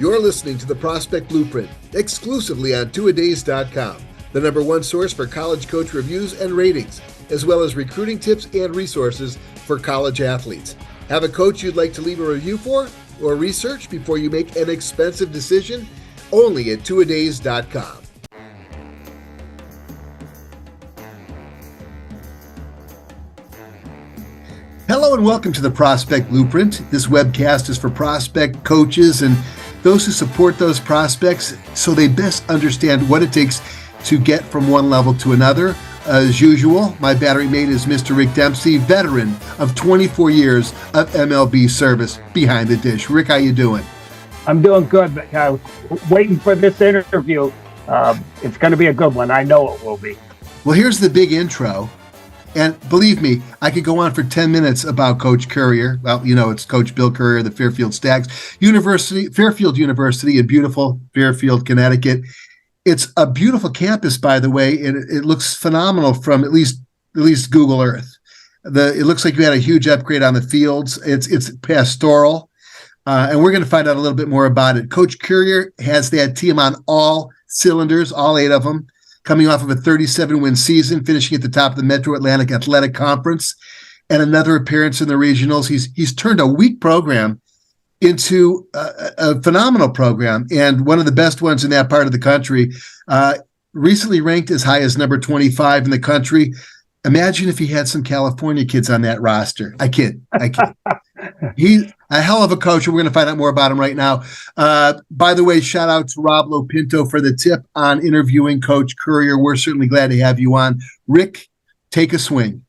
You're listening to the Prospect Blueprint, exclusively on twoadays.com, the number one source for college coach reviews and ratings, as well as recruiting tips and resources for college athletes. Have a coach you'd like to leave a review for or research before you make an expensive decision? Only at twoadays.com. Hello and welcome to the Prospect Blueprint. This webcast is for prospect coaches and those who support those prospects so they best understand what it takes to get from one level to another. As usual, my battery mate is Mr. Rick Dempsey, veteran of 24 years of MLB service behind the dish. Rick, how you doing? I'm doing good, but waiting for this interview. It's going to be a good one. I know it will be. Well, here's the big intro. And believe me, I could go on for 10 minutes about Coach Currier. Well, you know, it's Coach Bill Currier, the Fairfield Stags Fairfield University in beautiful Fairfield, Connecticut. It's a beautiful campus, by the way, and it looks phenomenal from at least Google Earth. It looks like you had a huge upgrade on the fields. It's pastoral, and we're going to find out a little bit more about it. Coach Currier has that team on all cylinders, all 8 of them, coming off of a 37-win season, finishing at the top of the Metro Atlantic Athletic Conference, and another appearance in the regionals. He's turned a weak program into a phenomenal program, and one of the best ones in that part of the country. Recently ranked as high as number 25 in the country. Imagine if he had some California kids on that roster. I kid. He's a hell of a coach, and we're going to find out more about him right now. By the way, shout out to Rob Lopinto for the tip on interviewing Coach Currier. We're certainly glad to have you on. Rick, take a swing.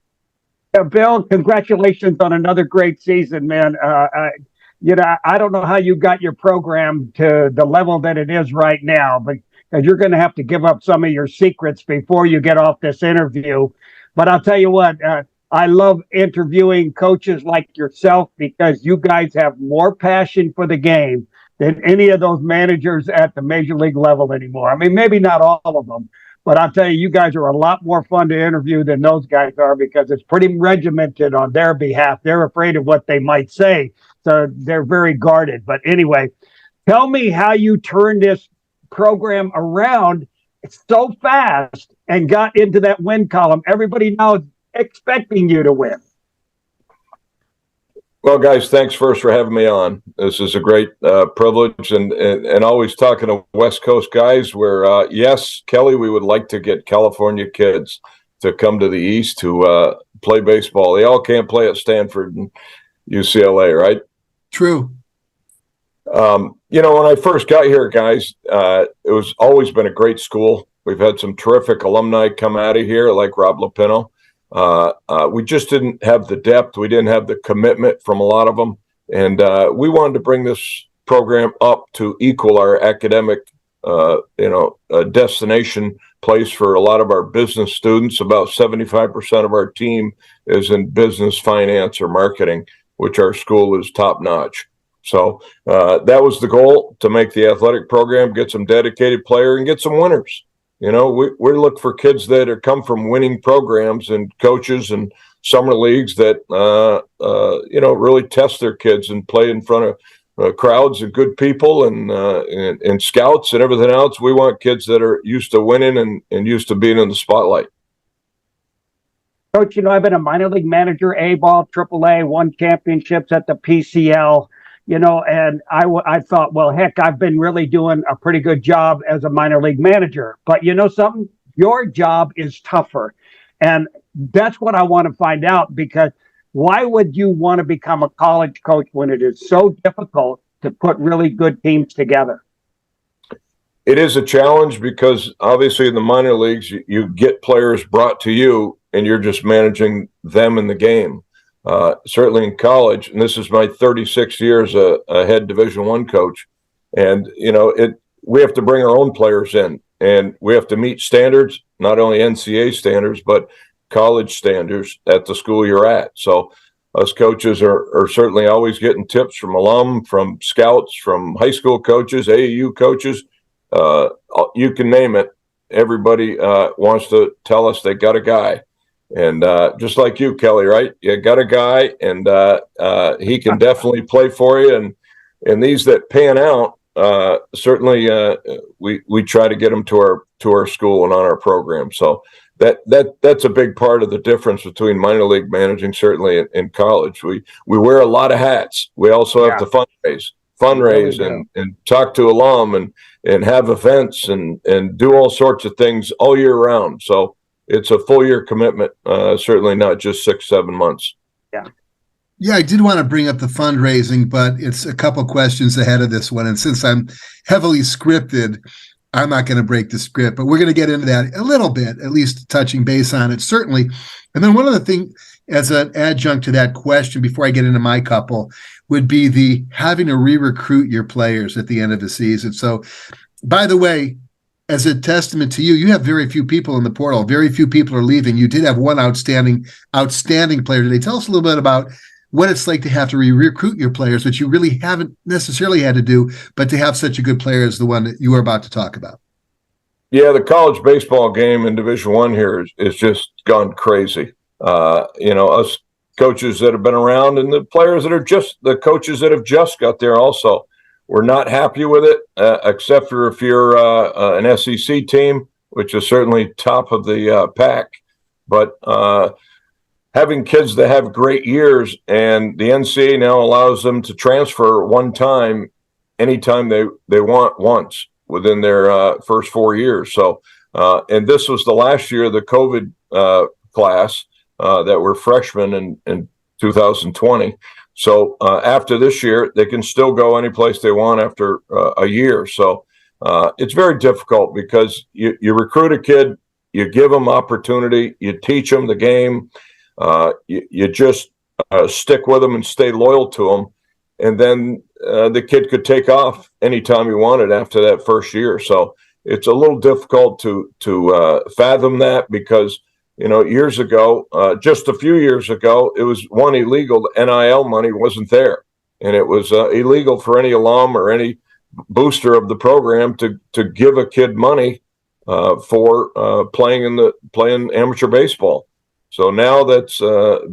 Yeah, Bill, congratulations on another great season, man. I don't know how you got your program to the level that it is right now, but you're going to have to give up some of your secrets before you get off this interview. But I'll tell you what, I love interviewing coaches like yourself because you guys have more passion for the game than any of those managers at the major league level anymore. I mean, maybe not all of them, but I'll tell you guys are a lot more fun to interview than those guys are because it's pretty regimented on their behalf. They're afraid of what they might say, so they're very guarded. But anyway, tell me how you turned this program around so fast and got into that win column. Everybody now is expecting you to win. Well, guys, thanks first for having me on. This is a great privilege, and always talking to West Coast guys where, yes, Kelly, we would like to get California kids to come to the East to play baseball. They all can't play at Stanford and UCLA, right? True. When I first got here, guys, it was always been a great school. We've had some terrific alumni come out of here, like Rob Lopinto. We just didn't have the depth. We didn't have the commitment from a lot of them. And we wanted to bring this program up to equal our academic, destination place for a lot of our business students. About 75% of our team is in business, finance, or marketing, which our school is top notch. So that was the goal, to make the athletic program, get some dedicated player and get some winners. You know, we look for kids that are come from winning programs and coaches and summer leagues that, really test their kids and play in front of crowds of good people and scouts and everything else. We want kids that are used to winning and used to being in the spotlight. Coach, I've been a minor league manager, A-ball, AAA, won championships at the PCL. And I thought, well, heck, I've been really doing a pretty good job as a minor league manager. But you know something? Your job is tougher. And that's what I want to find out, because why would you want to become a college coach when it is so difficult to put really good teams together? It is a challenge because obviously in the minor leagues, you get players brought to you and you're just managing them in the game. Certainly in college, and this is my 36th year as a head Division I coach, and we have to bring our own players in, and we have to meet standards, not only NCAA standards but college standards at the school you're at. So us coaches are certainly always getting tips from alum, from scouts, from high school coaches, AAU coaches, you can name it. Everybody wants to tell us they got a guy. And just like you, Kelly, right? You got a guy, and he can definitely play for you. And these that pan out, certainly we try to get them to our school and on our program. So that's a big part of the difference between minor league managing, certainly in college. We wear a lot of hats. We also have to fundraise Really and talk to alum and have events and do all sorts of things all year round. So it's a full year commitment, certainly not just 6-7 months. Yeah. Yeah, I did want to bring up the fundraising, but it's a couple questions ahead of this one. And since I'm heavily scripted, I'm not going to break the script, but we're going to get into that a little bit, at least touching base on it, certainly. And then one other thing, as an adjunct to that question, before I get into my couple, would be the having to re-recruit your players at the end of the season. So, by the way, as a testament to you, you have very few people in the portal. Very few people are leaving. You did have one outstanding player today. Tell us a little bit about what it's like to have to recruit your players, which you really haven't necessarily had to do, but to have such a good player as the one that you are about to talk about. Yeah, the college baseball game in Division I here is just gone crazy. Us coaches that have been around and the players that are the coaches that have just got there also. We're not happy with it, except for if you're an SEC team, which is certainly top of the pack. But having kids that have great years, and the NCAA now allows them to transfer one time, anytime they want once within their first 4 years. So, and this was the last year of the COVID class that were freshmen in 2020. So after this year, they can still go any place they want after a year. So it's very difficult because you recruit a kid, you give them opportunity, you teach them the game. You just stick with them and stay loyal to them. And then the kid could take off anytime he wanted after that first year. So it's a little difficult to fathom that because, years ago, just a few years ago, it was one illegal. NIL money wasn't there. And it was illegal for any alum or any booster of the program to give a kid money for playing amateur baseball. So now that's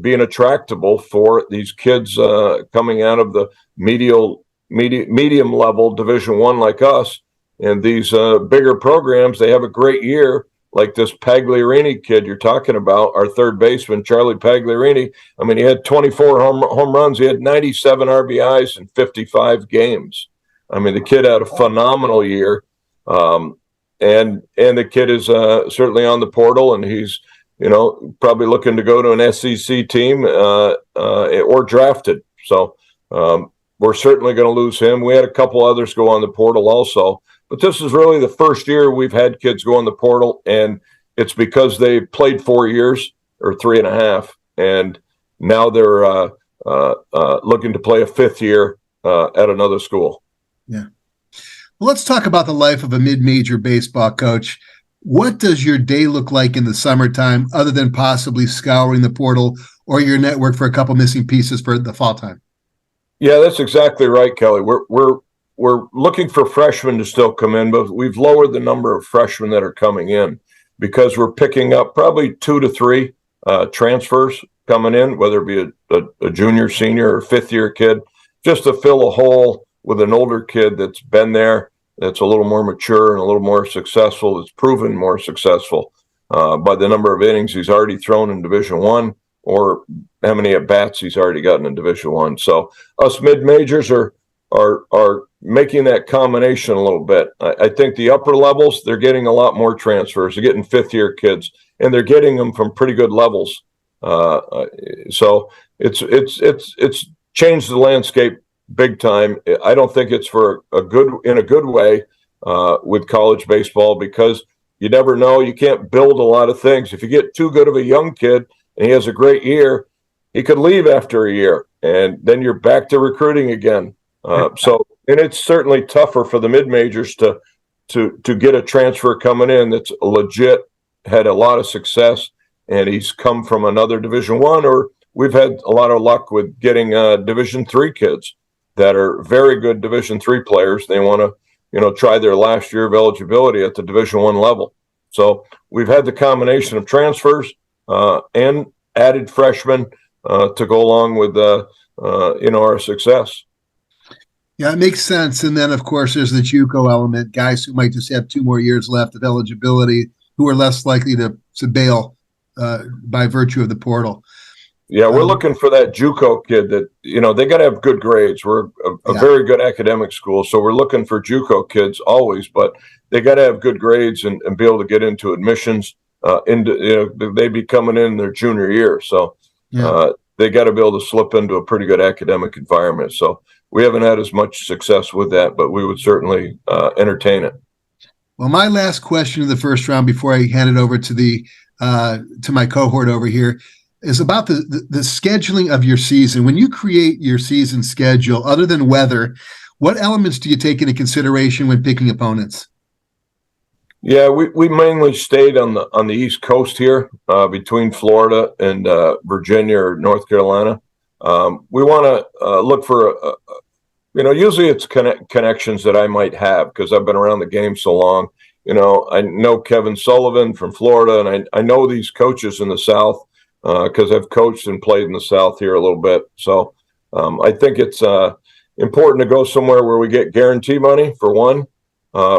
being attractable for these kids coming out of the medium level Division I like us, and these bigger programs. They have a great year, like this Pagliarini kid you're talking about, our third baseman Charlie Pagliarini. I mean, he had 24 home runs, he had 97 RBIs in 55 games. I mean, the kid had a phenomenal year, and the kid is certainly on the portal, and he's probably looking to go to an SEC team or drafted. So we're certainly going to lose him. We had a couple others go on the portal also. But this is really the first year we've had kids go on the portal, and it's because they played 4 years or 3.5, and now they're looking to play a fifth year at another school. Yeah. Well, let's talk about the life of a mid-major baseball coach. What does your day look like in the summertime, other than possibly scouring the portal or your network for a couple missing pieces for the fall time? Yeah, that's exactly right, Kelly. We're looking for freshmen to still come in, but we've lowered the number of freshmen that are coming in because we're picking up probably 2 to 3 transfers coming in, whether it be a junior, senior, or fifth-year kid, just to fill a hole with an older kid that's been there, that's a little more mature and a little more successful, that's proven more successful by the number of innings he's already thrown in Division I or how many at-bats he's already gotten in Division I. So us mid-majors are making that combination a little bit. I think the upper levels, they're getting a lot more transfers. They're getting fifth-year kids, and they're getting them from pretty good levels. So it's changed the landscape big time. I don't think it's in a good way with college baseball, because you never know. You can't build a lot of things. If you get too good of a young kid and he has a great year, he could leave after a year, and then you're back to recruiting again. And it's certainly tougher for the mid-majors to get a transfer coming in that's legit, had a lot of success, and he's come from another Division I, or we've had a lot of luck with getting Division III kids that are very good Division III players. They want to, try their last year of eligibility at the Division I level. So we've had the combination of transfers and added freshmen to go along with, our success. Yeah, it makes sense. And then, of course, there's the JUCO element, guys who might just have 2 more years left of eligibility, who are less likely to bail by virtue of the portal. Yeah, we're looking for that JUCO kid that, they got to have good grades. We're a very good academic school, so we're looking for JUCO kids always, but they got to have good grades and be able to get into admissions. They'd be coming in their junior year, so they got to be able to slip into a pretty good academic environment. So we haven't had as much success with that, but we would certainly entertain it. Well, my last question of the first round before I hand it over to my cohort over here is about the scheduling of your season. When you create your season schedule, other than weather, what elements do you take into consideration when picking opponents? Yeah, we mainly stayed on the East Coast here, between Florida and Virginia or North Carolina. We want to look for usually it's connections that I might have because I've been around the game so long. I know Kevin Sullivan from Florida, and I know these coaches in the South because I've coached and played in the South here a little bit. So I think it's important to go somewhere where we get guarantee money for one,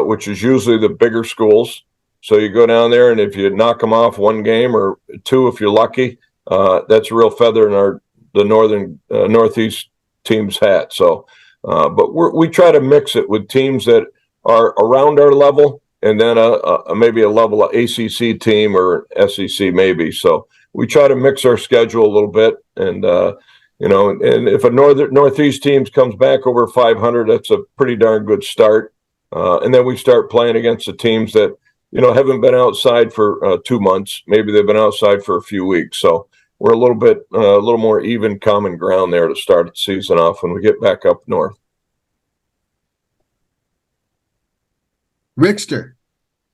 which is usually the bigger schools. So you go down there, and if you knock them off one game or two, if you're lucky, that's a real feather in the Northeast team's hat. So, but we try to mix it with teams that are around our level, and then maybe a level of ACC team or SEC maybe. So we try to mix our schedule a little bit, and and if a Northeast team comes back over 500, that's a pretty darn good start. And then we start playing against the teams that haven't been outside for 2 months. Maybe they've been outside for a few weeks. So we're a little more even common ground there to start the season off when we get back up north. Rickster.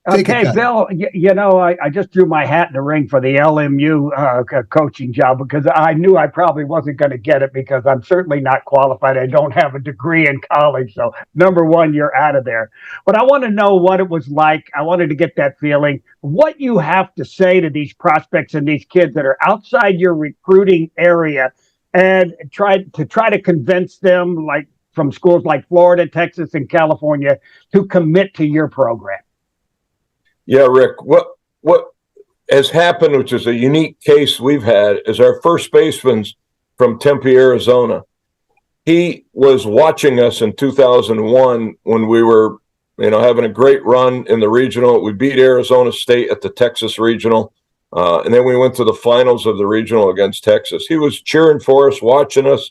Okay, Bill, I just threw my hat in the ring for the LMU coaching job because I knew I probably wasn't going to get it because I'm certainly not qualified. I don't have a degree in college. So, number one, you're out of there. But I want to know what it was like. I wanted to get that feeling. What you have to say to these prospects and these kids that are outside your recruiting area and try to convince them, like from schools like Florida, Texas, and California, to commit to your program. Yeah, Rick, what has happened, which is a unique case we've had, is our first baseman's from Tempe, Arizona. He was watching us in 2001 when we were, having a great run in the regional. We beat Arizona State at the Texas Regional, and then we went to the finals of the regional against Texas. He was cheering for us, watching us.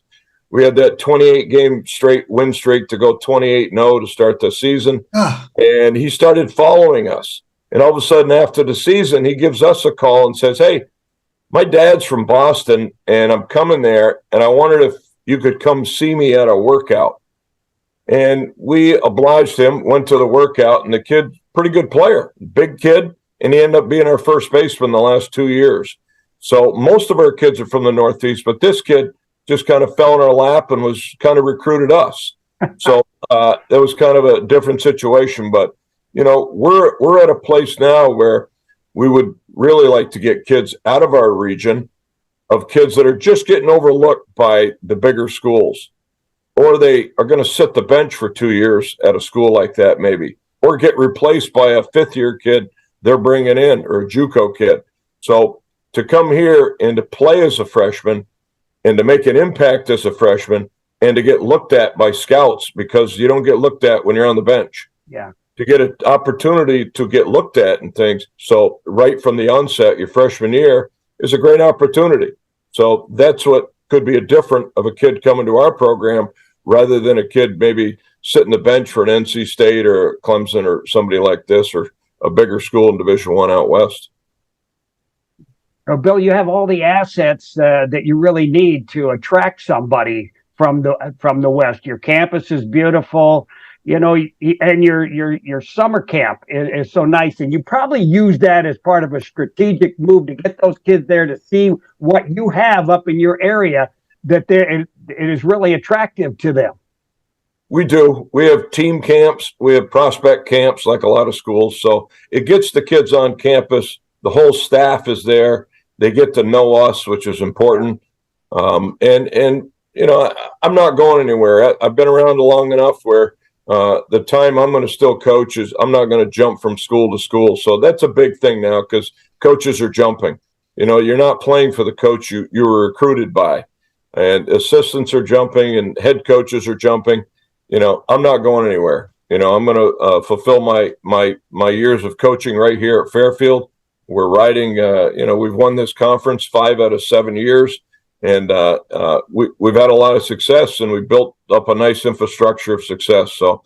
We had that 28-game straight win streak to go 28-0 to start the season, and he started following us. And all of a sudden, after the season, he gives us a call and says, "Hey, my dad's from Boston, and I'm coming there, and I wondered if you could come see me at a workout." And we obliged him, went to the workout, and the kid, pretty good player, big kid, and he ended up being our first baseman the last 2 years. So most of our kids are from the Northeast, but this kid just kind of fell in our lap and was kind of recruited us. So that was kind of a different situation, but we're at a place now where we would really like to get kids out of our region, of kids that are just getting overlooked by the bigger schools, or they are going to sit the bench for 2 years at a school like that maybe, or get replaced by a fifth-year kid they're bringing in, or a JUCO kid. So to come here and to play as a freshman and to make an impact as a freshman and to get looked at by scouts, because you don't get looked at when you're on the bench. Yeah. To get an opportunity to get looked at and things. So right from the onset, your freshman year is a great opportunity. So that's what could be a different of a kid coming to our program rather than a kid maybe sitting the bench for an NC State or Clemson or somebody like this, or a bigger school in Division I out west. Well, Bill, you have all the assets that you really need to attract somebody from the West. Your campus is beautiful. And your summer camp is so nice, and you probably use that as part of a strategic move to get those kids there to see what you have up in your area, that it is really attractive to them. We do. We have team camps. We have prospect camps like a lot of schools. So it gets the kids on campus. The whole staff is there. They get to know us, which is important. And I'm not going anywhere. I've been around long enough where the time I'm going to still coach is I'm not going to jump from school to school. So that's a big thing now because coaches are jumping. You're not playing for the coach you were recruited by, and assistants are jumping and head coaches are jumping. I'm not going anywhere. I'm going to fulfill my years of coaching right here at Fairfield. We're riding. We've won this conference 5 out of 7 years. And we've had a lot of success, and we built up a nice infrastructure of success. So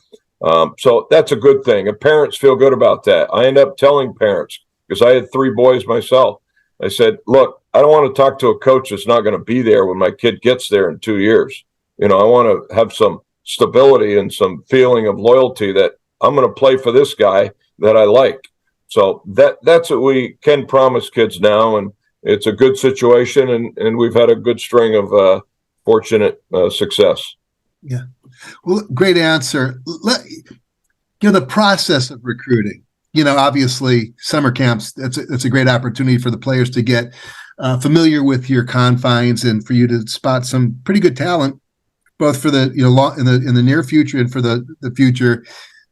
that's a good thing. And parents feel good about that. I end up telling parents, because I had 3 boys myself. I said, look, I don't want to talk to a coach that's not going to be there when my kid gets there in 2 years. I want to have some stability and some feeling of loyalty that I'm going to play for this guy that I like. So that's what we can promise kids now. And it's a good situation, and we've had a good string of fortunate success. Yeah. Well, great answer. The process of recruiting, obviously summer camps, it's a great opportunity for the players to get familiar with your confines and for you to spot some pretty good talent, both for the, in the near future and for the future.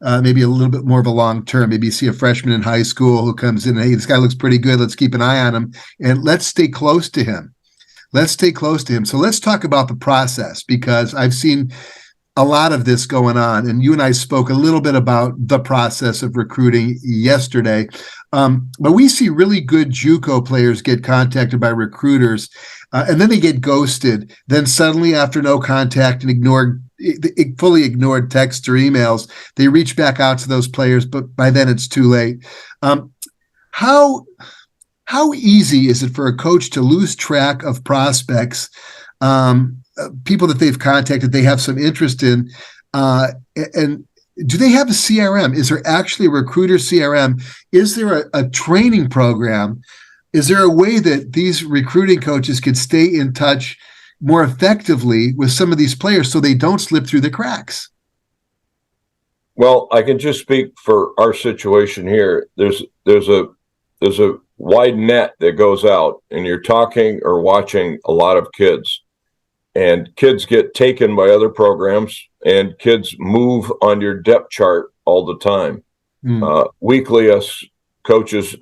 Maybe a little bit more of a long term. Maybe you see a freshman in high school who comes in, hey, this guy looks pretty good. Let's keep an eye on him and let's stay close to him. So let's talk about the process, because I've seen a lot of this going on. And you and I spoke a little bit about the process of recruiting yesterday. But we see really good JUCO players get contacted by recruiters, and then they get ghosted. Then suddenly, after no contact and fully ignored texts or emails, they reach back out to those players, but by then it's too late. How easy is it for a coach to lose track of prospects, people that they've contacted, they have some interest in, and do they have a CRM? Is there actually a recruiter CRM? Is there a training program? Is there a way that these recruiting coaches could stay in touch more effectively with some of these players so they don't slip through the cracks? Well, I can just speak for our situation here. There's a wide net that goes out, and you're talking or watching a lot of kids, and kids get taken by other programs, and kids move on your depth chart all the time. Weekly, us coaches,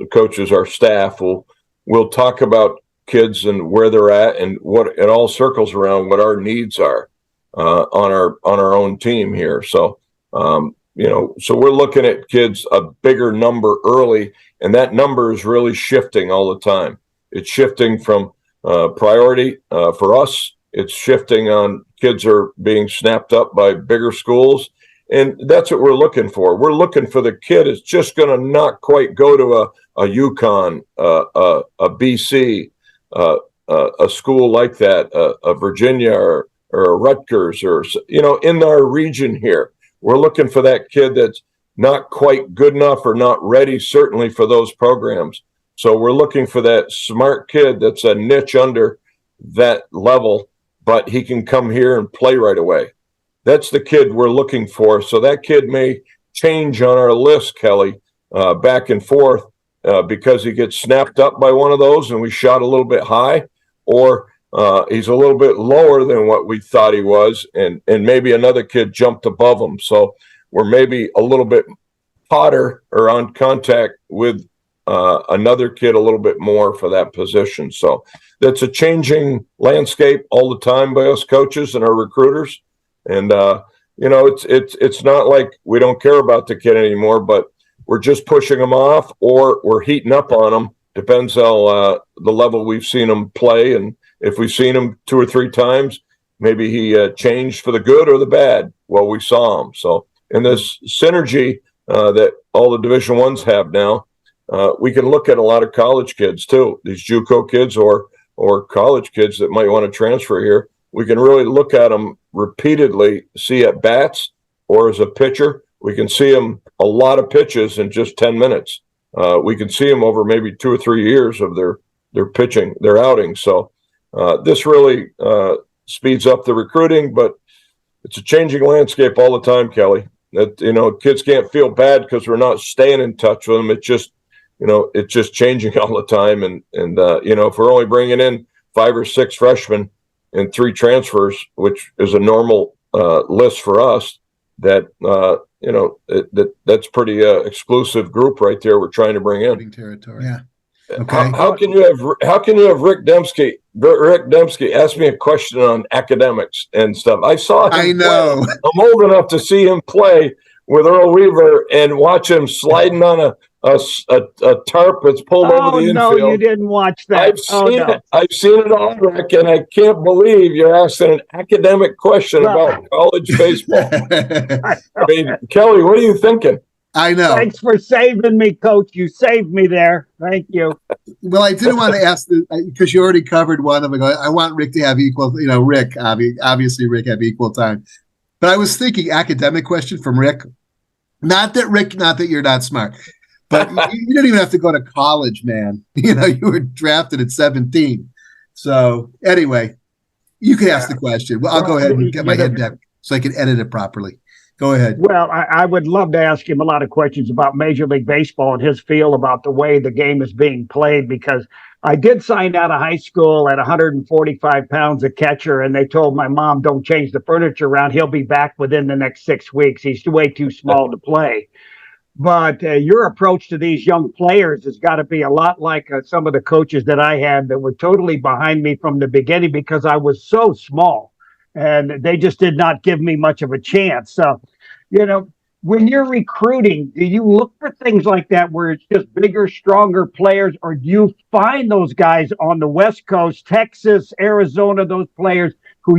our staff will talk about kids and where they're at, and what it all circles around what our needs are on our own team here. So so we're looking at kids a bigger number early, and that number is really shifting all the time. It's shifting from priority for us. It's shifting on kids are being snapped up by bigger schools, and that's what we're looking for. We're looking for the kid is just going to not quite go to a UConn, a BC, a school like that, a Virginia or a Rutgers, or in our region here. We're looking for that kid that's not quite good enough or not ready, certainly for those programs. So we're looking for that smart kid that's a niche under that level, but he can come here and play right away. That's the kid we're looking for. So that kid may change on our list, Kelly, back and forth because he gets snapped up by one of those and we shot a little bit high, or he's a little bit lower than what we thought he was, and maybe another kid jumped above him. So we're maybe a little bit hotter or on contact with another kid a little bit more for that position. So that's a changing landscape all the time by us coaches and our recruiters. And, it's not like we don't care about the kid anymore, but we're just pushing them off, or we're heating up on them. Depends how the level we've seen him play. And if we've seen him 2 or 3 times, maybe he changed for the good or the bad while we saw him. So in this synergy that all the Division I's have now, we can look at a lot of college kids too, these JUCO kids or college kids that might want to transfer here. We can really look at them repeatedly, see at bats or as a pitcher. We can see them a lot of pitches in just 10 minutes. We can see them over maybe 2 or 3 years of their pitching, their outing. So this really speeds up the recruiting, but it's a changing landscape all the time, Kelly. That kids can't feel bad because we're not staying in touch with them. It's just changing all the time. And if we're only bringing in 5 or 6 freshmen, and 3 transfers, which is a normal list for us. That that's pretty exclusive group right there. We're trying to bring in territory. Yeah. Okay. How can you have Rick Dembski? Rick Dembski asked me a question on academics and stuff. I saw him. I know. Play. I'm old enough to see him play with Earl Weaver and watch him sliding on a tarp that's pulled over the infield. Oh no, you didn't watch that. I've seen it all, Rick, and I can't believe you're asking an academic question about college baseball. I mean, Kelly, what are you thinking? I know. Thanks for saving me, Coach. You saved me there. Thank you. Well, I didn't want to ask because you already covered one of them. I want Rick to have equal, Rick, obviously Rick have equal time. But I was thinking academic question from Rick. Not that you're not smart, but you don't even have to go to college, man. You were drafted at 17. So anyway, you can ask the question. Well, I'll go ahead and get my head back so I can edit it properly. Go ahead. Well, I would love to ask him a lot of questions about Major League Baseball and his feel about the way the game is being played, because I did sign out of high school at 145 pounds a catcher, and they told my mom, don't change the furniture around. He'll be back within the next 6 weeks. He's way too small to play. But your approach to these young players has got to be a lot like some of the coaches that I had that were totally behind me from the beginning because I was so small. And they just did not give me much of a chance. So, when you're recruiting, do you look for things like that where it's just bigger, stronger players, or do you find those guys on the West Coast, Texas, Arizona, those players who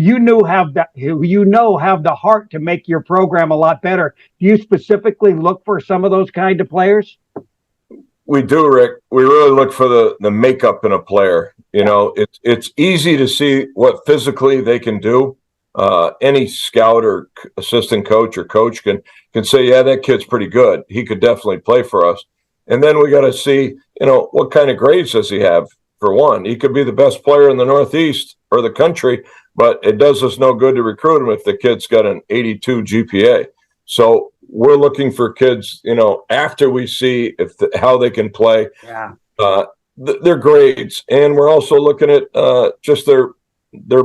have the heart to make your program a lot better? Do you specifically look for some of those kind of players? We do, Rick. We really look for the makeup in a player. It's easy to see what physically they can do. Any scout or assistant coach or coach can say, yeah, that kid's pretty good. He could definitely play for us. And then we got to see, what kind of grades does he have? For one, he could be the best player in the Northeast or the country, but it does us no good to recruit him if the kid's got an 82 GPA. So we're looking for kids, after we see how they can play, their grades. And we're also looking at just their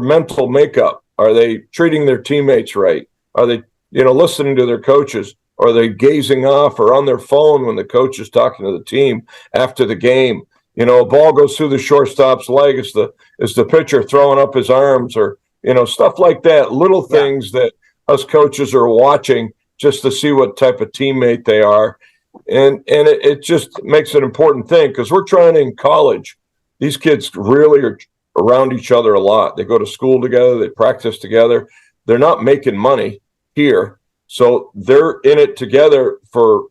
mental makeup. Are they treating their teammates right? Are they, listening to their coaches? Are they gazing off or on their phone when the coach is talking to the team after the game? A ball goes through the shortstop's leg. Is the pitcher throwing up his arms, or stuff like that? Little things that us coaches are watching just to see what type of teammate they are, and it just makes an important thing because we're trying in college. These kids really are around each other a lot. They go to school together. They practice together. They're not making money here, so they're in it together for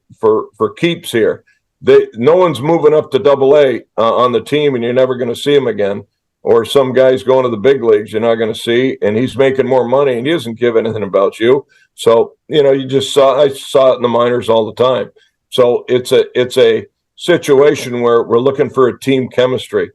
keeps here. No one's moving up to AA on the team, and you're never going to see him again. Or some guy's going to the big leagues you're not going to see, and he's making more money, and he doesn't give anything about you. So I saw it in the minors all the time. So it's a situation where we're looking for a team chemistry.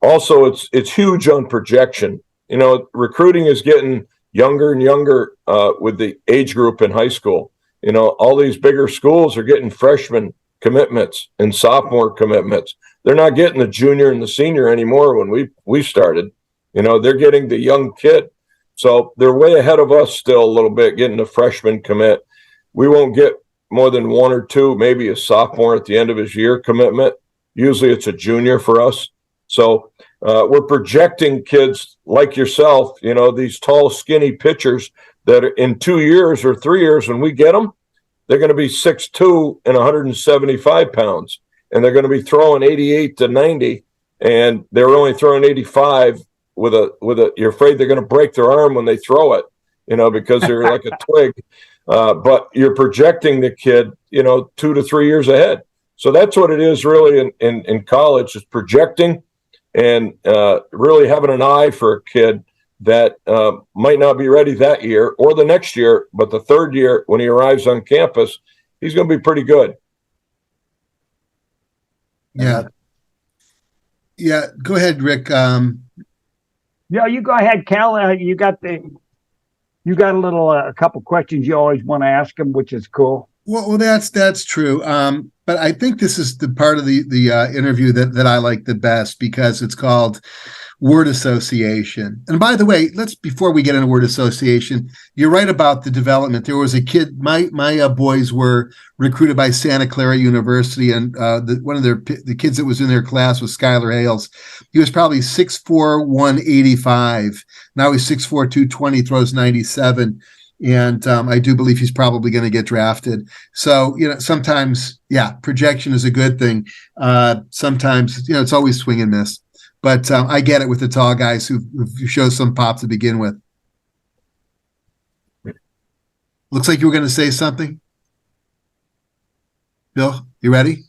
Also, it's huge on projection. Recruiting is getting younger and younger with the age group in high school. All these bigger schools are getting freshman commitments and sophomore commitments. They're not getting the junior and the senior anymore. When we started, they're getting the young kid. So they're way ahead of us still a little bit, getting a freshman commit. We won't get more than 1 or 2, maybe a sophomore at the end of his year commitment. Usually it's a junior for us. So we're projecting kids like yourself, these tall, skinny pitchers that in 2 years or 3 years, when we get them, they're going to be 6'2" and 175 pounds. And they're going to be throwing 88 to 90. And they're only throwing 85 with a, you're afraid they're going to break their arm when they throw it, because they're like a twig. But you're projecting the kid, 2 to 3 years ahead. So that's what it is really in college, is projecting and really having an eye for a kid that might not be ready that year or the next year, but the third year when he arrives on campus, he's going to be pretty good. Yeah. Go ahead, Rick. Yeah, you go ahead, Cal. You got a couple questions you always want to ask him, which is cool. Well, that's true. But I think this is the part of the interview that I like the best, because it's called word association. And by the way, before we get into word association, you're right about the development. There was a kid, my boys were recruited by Santa Clara University, and one of the kids that was in their class was Skylar Hales. He was probably 6'4", 185. Now he's 6'4", 220, throws 97. And I do believe he's probably going to get drafted. So, sometimes, projection is a good thing. Sometimes, it's always swing and miss. But I get it with the tall guys who show some pop to begin with. Looks like you were going to say something. Bill, you ready?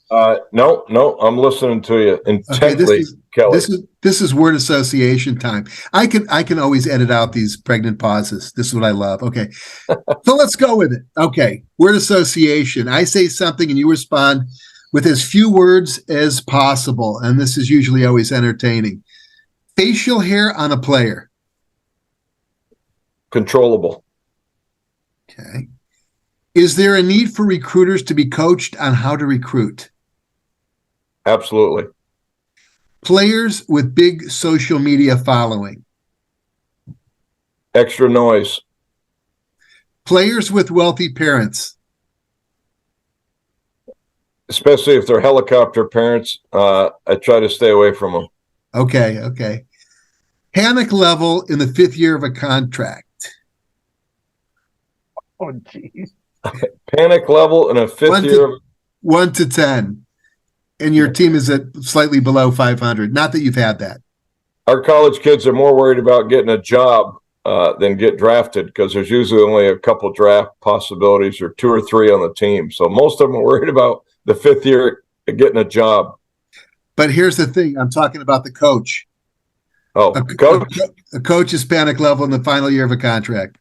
No, I'm listening to you intently, okay, Kelly. This is word association time. I can always edit out these pregnant pauses. This is what I love. Okay, so let's go with it. Okay, word association. I say something and you respond with as few words as possible, and this is usually always entertaining. Facial hair on a player. Controllable. Okay. Is there a need for recruiters to be coached on how to recruit? Absolutely. Players with big social media following. Extra noise. Players with wealthy parents. Especially if they're helicopter parents, I try to stay away from them. Okay. Panic level in the 5th year of a contract. Oh, geez. Panic level in a 5th year. 1 to 10. And your team is at slightly below 500. Not that you've had that. Our college kids are more worried about getting a job than get drafted, because there's usually only a couple draft possibilities or 2 or 3 on the team. So most of them are worried about the 5th year getting a job. But here's the thing. I'm talking about the coach. Oh, coach? A coach's panic level in the final year of a contract.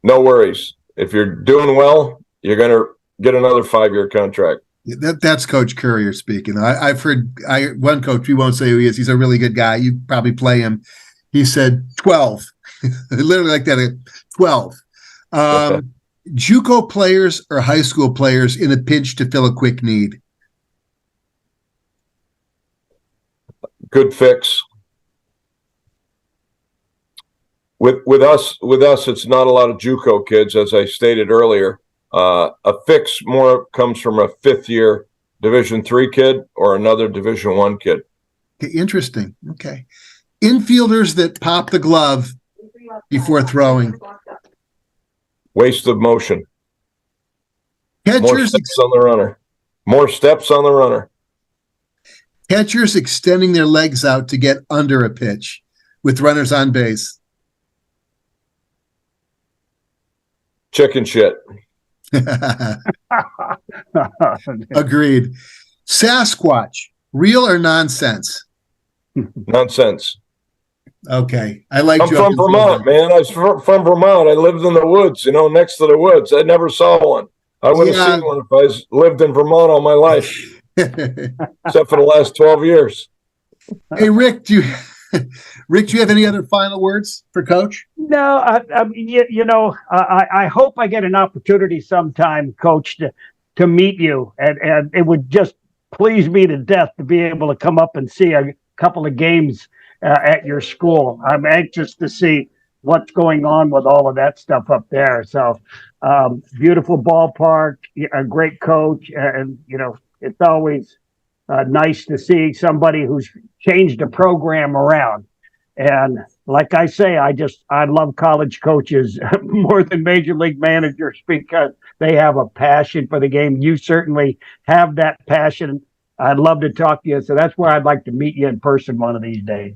No worries. If you're doing well, you're going to get another 5-year contract. That's Coach Currier speaking. I've heard one coach, we won't say who he is. He's a really good guy. You probably play him. He said 12. Literally like that, 12. JUCO players or high school players in a pinch to fill a quick need? Good fix. With us, it's not a lot of JUCO kids, as I stated earlier. A fix more comes from a 5th year Division III kid or another Division I kid. Okay, interesting. Okay. Infielders that pop the glove before throwing. Waste of motion. Catchers More steps on the runner. More steps on the runner. Catchers extending their legs out to get under a pitch with runners on base. Chicken shit. Agreed. Sasquatch, real or nonsense? Nonsense. Okay. I like you. I'm from Vermont, man. I was from Vermont. I lived in the woods, next to the woods. I never saw one. I would have seen one if I lived in Vermont all my life, except for the last 12 years. Hey, Rick, do you have any other final words for Coach? No, I hope I get an opportunity sometime, Coach, to meet you, and it would just please me to death to be able to come up and see a couple of games at your school. I'm anxious to see what's going on with all of that stuff up there. So, beautiful ballpark, a great coach, and it's always nice to see somebody who's changed the program around. And like I say, I love college coaches more than major league managers because they have a passion for the game. You certainly have that passion. I'd love to talk to you. So that's where I'd like to meet you in person one of these days.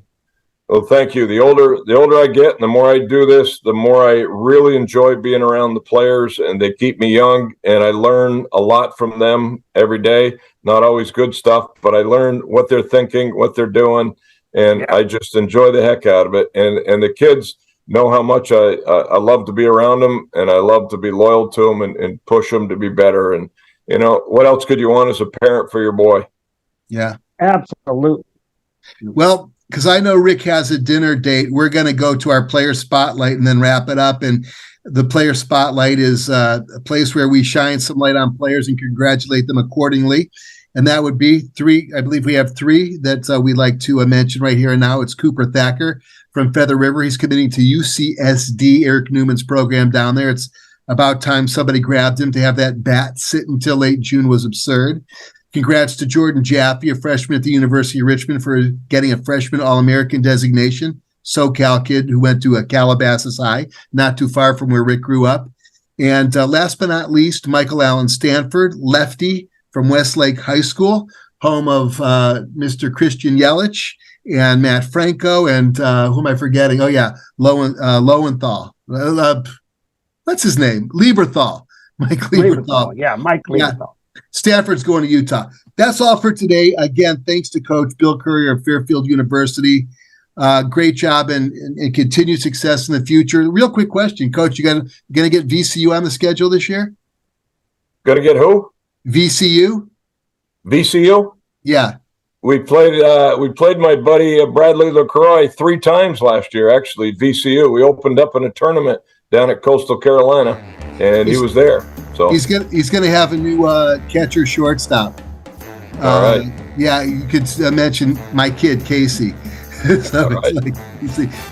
Well, thank you. The older I get and the more I do this, the more I really enjoy being around the players, and they keep me young, and I learn a lot from them every day. Not always good stuff, but I learn what they're thinking, what they're doing, and I just enjoy the heck out of it. And the kids know how much I love to be around them, and I love to be loyal to them and push them to be better. And, what else could you want as a parent for your boy? Yeah. Absolutely. Well, because I know Rick has a dinner date, we're going to go to our player spotlight and then wrap it up. And the player spotlight is a place where we shine some light on players and congratulate them accordingly. And that would be three. I believe we have three that we'd like to mention right here and now. It's Cooper Thacker from Feather River. He's committing to UCSD, Eric Newman's program down there. It's about time somebody grabbed him. To have that bat sit until late June was absurd. Congrats to Jordan Jaffe, a freshman at the University of Richmond, for getting a freshman All-American designation. SoCal kid who went to Calabasas High, not too far from where Rick grew up. And last but not least, Michael Allen Stanford, lefty from Westlake High School, home of Mr. Christian Yelich and Matt Franco, and who am I forgetting? Oh, yeah, Lowenthal. What's his name? Lieberthal. Mike Lieberthal. Yeah, Mike Lieberthal. Yeah. Stanford's going to Utah. That's all for today. Again, thanks to Coach Bill Currier of Fairfield University. Great job and continued success in the future. Real quick question, Coach, you gonna get VCU on the schedule this year? Gonna get who? VCU. VCU? Yeah. We played my buddy Bradley LaCroix 3 times last year, actually, VCU. We opened up in a tournament down at Coastal Carolina, and he was there. So he's gonna have a new catcher shortstop. All right. Yeah, you could mention my kid Casey. So right.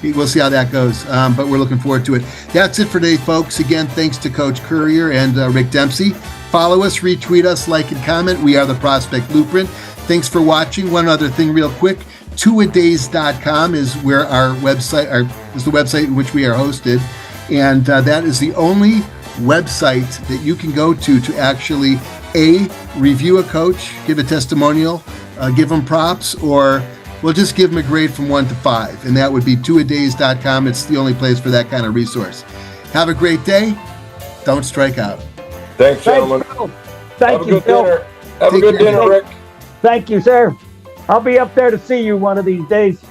We'll see how that goes, but we're looking forward to it. That's it for today, folks. Again, thanks to Coach Currier and Rick Dempsey. Follow us, retweet us, like, and comment. We are the Prospect Blueprint. Thanks for watching. One other thing real quick, twoadays.com is where our website is the website in which we are hosted, and that is the only website that you can go to actually review a coach, give a testimonial, give them props, or we'll just give them a grade from 1 to 5, and that would be twoadays.com. It's the only place for that kind of resource. Have a great day. Don't strike out. Thanks, gentlemen. Thank you, Bill. Have a good dinner, Rick. Thank you, sir. I'll be up there to see you one of these days.